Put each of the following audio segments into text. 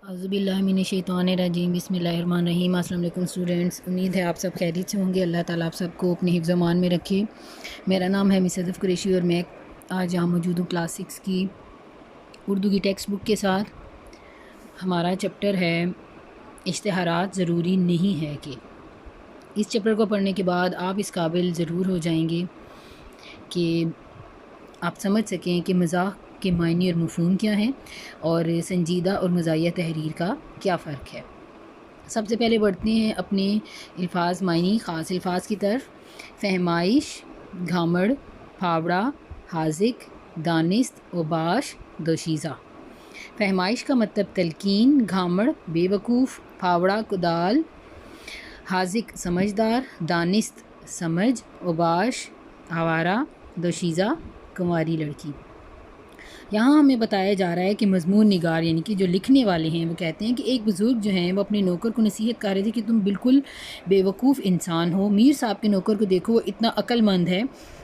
اعوذ باللہ من الشیطان الرجیم بسم اللہ الرحمن الرحیم۔ السلام علیکم اسٹوڈنٹس، امید ہے آپ سب خیریت سے ہوں گے۔ اللہ تعالیٰ آپ سب کو اپنے حفظ و امان میں رکھے۔ میرا نام ہے مس صدف قریشی اور میں آج یہاں موجود ہوں کلاس 6 کی اردو کی ٹیکسٹ بک کے ساتھ۔ ہمارا چیپٹر ہے اشتہارات ضروری نہیں ہے کہ۔ اس چیپٹر کو پڑھنے کے بعد آپ اس قابل ضرور ہو جائیں گے کہ آپ سمجھ سکیں کہ مزاح کے معنی اور مفہوم کیا ہیں اور سنجیدہ اور مزاحیہ تحریر کا کیا فرق ہے۔ سب سے پہلے بڑھتے ہیں اپنے الفاظ معنی خاص الفاظ کی طرف۔ فہمائش، گھامڑ، پھاوڑا، حاذق، دانست، اوباش، دوشیزہ۔ فہمائش کا مطلب تلقین، گھامڑ بے وقوف، پھاوڑا کدال، حاذق سمجھدار، دانست سمجھ، اوباش آوارہ، دوشیزہ کنواری لڑکی۔ یہاں ہمیں بتایا جا رہا ہے کہ مضمون نگار یعنی کہ جو لکھنے والے ہیں وہ کہتے ہیں کہ ایک بزرگ جو ہیں وہ اپنے نوکر کو نصیحت کر رہے تھے کہ تم بالکل بے وقوف انسان ہو۔ میر صاحب کے نوکر کو دیکھو، وہ اتنا عقل مند ہے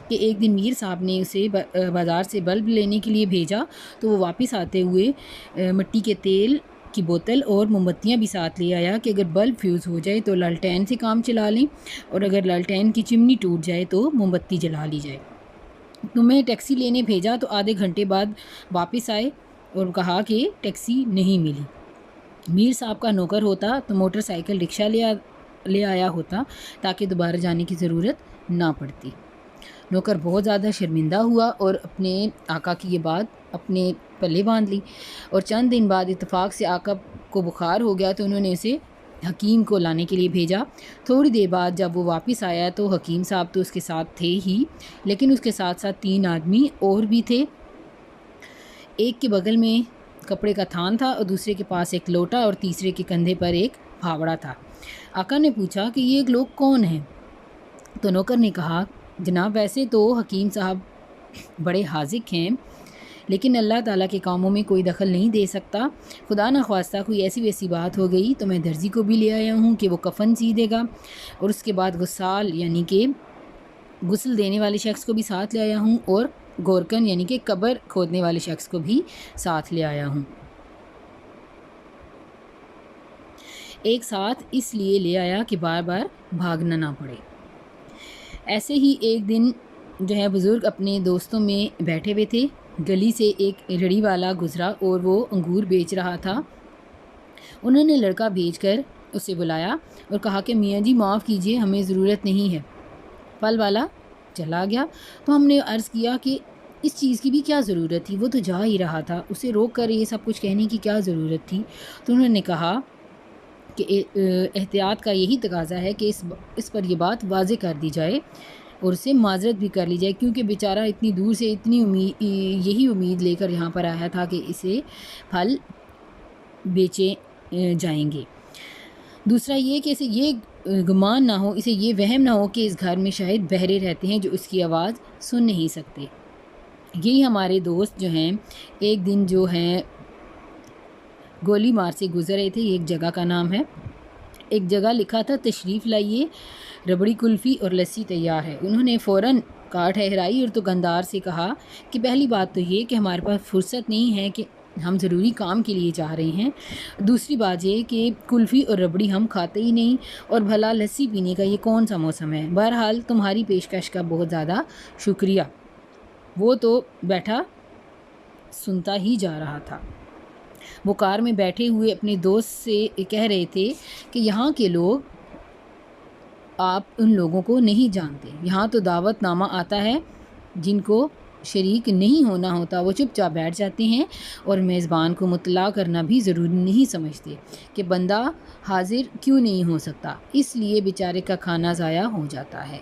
کہ ایک دن میر صاحب نے اسے بازار سے بلب لینے کے لیے بھیجا تو وہ واپس آتے ہوئے مٹی کے تیل کی بوتل اور موم بتیاں بھی ساتھ لے آیا کہ اگر بلب فیوز ہو جائے تو لالٹین سے کام چلا لیں اور اگر لالٹین کی چمنی ٹوٹ جائے تو موم بتی جلا لی جائے۔ تمہیں ٹیکسی لینے بھیجا تو آدھے گھنٹے بعد واپس آئے اور کہا کہ ٹیکسی نہیں ملی۔ میر صاحب کا نوکر ہوتا تو موٹر سائیکل رکشہ لے آیا ہوتا تاکہ دوبارہ جانے کی ضرورت نہ پڑتی۔ نوکر بہت زیادہ شرمندہ ہوا اور اپنے آقا کی یہ بات اپنے پلے باندھ لی اور چند دن بعد اتفاق سے آقا کو بخار ہو گیا تو انہوں نے اسے حکیم کو لانے کے لیے بھیجا۔ تھوڑی دیر بعد جب وہ واپس آیا تو حکیم صاحب تو اس کے ساتھ تھے ہی، لیکن اس کے ساتھ ساتھ 3 آدمی اور بھی تھے۔ ایک کے بغل میں کپڑے کا تھان تھا اور دوسرے کے پاس ایک لوٹا اور تیسرے کے کندھے پر ایک پھاوڑا تھا۔ آقا نے پوچھا کہ یہ لوگ کون ہیں؟ تو نوکر نے کہا جناب ویسے تو حکیم صاحب بڑے حاذق ہیں لیکن اللہ تعالیٰ کے کاموں میں کوئی دخل نہیں دے سکتا۔ خدا نخواستہ کوئی ایسی ویسی بات ہو گئی تو میں درزی کو بھی لے آیا ہوں کہ وہ کفن سی دے گا اور اس کے بعد غسال یعنی کہ غسل دینے والے شخص کو بھی ساتھ لے آیا ہوں اور گورکن یعنی کہ قبر کھودنے والے شخص کو بھی ساتھ لے آیا ہوں۔ ایک ساتھ اس لیے لے آیا کہ بار بار بھاگنا نہ پڑے۔ ایسے ہی ایک دن جو ہے بزرگ اپنے دوستوں میں بیٹھے ہوئے تھے۔ گلی سے ایک ریڑھی والا گزرا اور وہ انگور بیچ رہا تھا۔ انہوں نے لڑکا بھیج کر اسے بلایا اور کہا کہ میاں جی معاف کیجیے، ہمیں ضرورت نہیں ہے۔ پھل والا چلا گیا تو ہم نے عرض کیا کہ اس چیز کی بھی کیا ضرورت تھی، وہ تو جا ہی رہا تھا، اسے روک کر یہ سب کچھ کہنے کی کیا ضرورت تھی؟ تو انہوں نے کہا کہ احتیاط کا یہی تقاضا ہے کہ اس پر یہ بات واضح کر دی جائے اور اسے معذرت بھی کر لی جائے کیونکہ بیچارہ اتنی دور سے یہی امید لے کر یہاں پر آیا تھا کہ اسے پھل بیچے جائیں گے۔ دوسرا یہ کہ اسے یہ گمان نہ ہو، اسے یہ وہم نہ ہو کہ اس گھر میں شاید بہرے رہتے ہیں جو اس کی آواز سن نہیں سکتے۔ یہی ہمارے دوست جو ہیں ایک دن جو ہیں گولی مار سے گزر رہے تھے، یہ ایک جگہ کا نام ہے۔ ایک جگہ لکھا تھا تشریف لائیے، ربڑی کلفی اور لسی تیار ہے۔ انہوں نے فوراً کار ٹھہرائی اور دکاندار سے کہا کہ پہلی بات تو یہ کہ ہمارے پاس فرصت نہیں ہے کہ ہم ضروری کام کے لیے جا رہے ہیں، دوسری بات یہ کہ کلفی اور ربڑی ہم کھاتے ہی نہیں اور بھلا لسی پینے کا یہ کون سا موسم ہے۔ بہرحال تمہاری پیشکش کا بہت زیادہ شکریہ۔ وہ تو بیٹھا سنتا ہی جا رہا تھا۔ وہ کار میں بیٹھے ہوئے اپنے دوست سے کہہ رہے تھے کہ یہاں کے لوگ آپ ان لوگوں کو نہیں جانتے، یہاں تو دعوت نامہ آتا ہے، جن کو شریک نہیں ہونا ہوتا وہ چپ چاپ بیٹھ جاتے ہیں اور میزبان کو مطلع کرنا بھی ضروری نہیں سمجھتے کہ بندہ حاضر کیوں نہیں ہو سکتا، اس لیے بیچارے کا کھانا ضائع ہو جاتا ہے۔